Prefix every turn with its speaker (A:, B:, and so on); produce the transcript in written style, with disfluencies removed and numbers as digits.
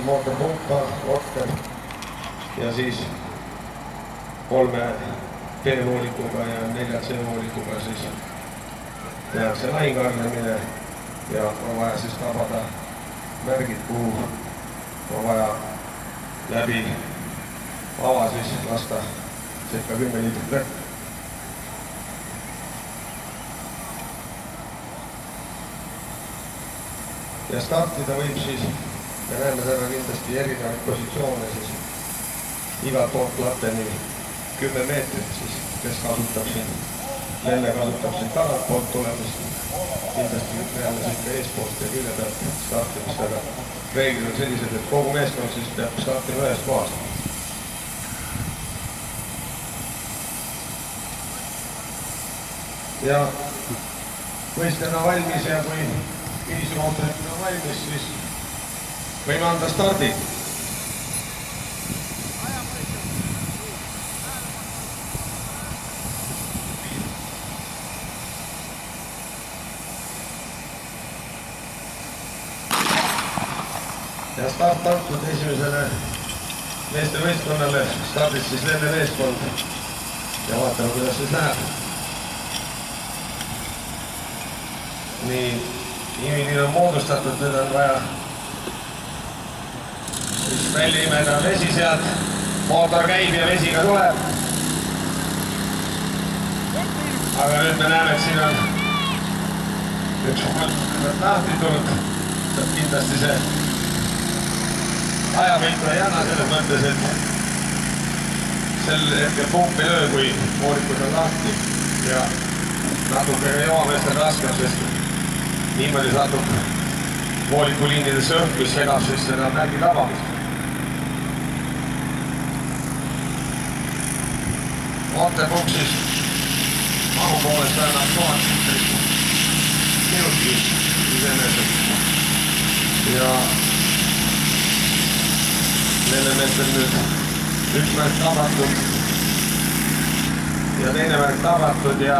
A: mootorpumpa, rotter ja siis 3 B-voolikuga ja 4 C-voolikuga siis tehakse lahingarnemine ja on vaja siis tabada märgid, kuhu on vaja läbi ava siis lasta circa 10 liitrit vett. Ja startida võib siis, me näeme täna kindlasti erinevaid positsioone siis igalt poolt lateni 10 meetrit siis, kes kasutab siin, Lenne kasutab siin tagantpoolt tulemist, kindlasti näeme siin ka eespoolt ja külje pealt startimist, aga reeglid on sellised, et kogu meeskond siis peab startima ühest kohast. Ja võistlema valmis ja kui viismootorid on valmis, siis võime anda stardi. Ja start antud esimesele meeste võistkonnale, stardis siis Lenne meeskond ja vaatame, kuidas siis läheb. Nii, nimi on moodustatud, nüüd on vaja siis välja imeda vesi sealt, mootor käib ja vesi ka tuleb. Aga nüüd me näeme, et siin on üks mõttes lahti tulnud, saab kindlasti see ajapilku ei anna selles mõttes, et sel hetkel pump ei löö, kui voolikud on lahti ja natuke joameestel raskem, sest niimoodi satub voolikuliinidesse õhk, mis segab siis seda märgi tabamist. Mootorpump siis mahu poolest annab 1000 liitrit minutis iseenesest ja Lenne meestel nüüd üks märk tabatud ja teine märk tabatud ja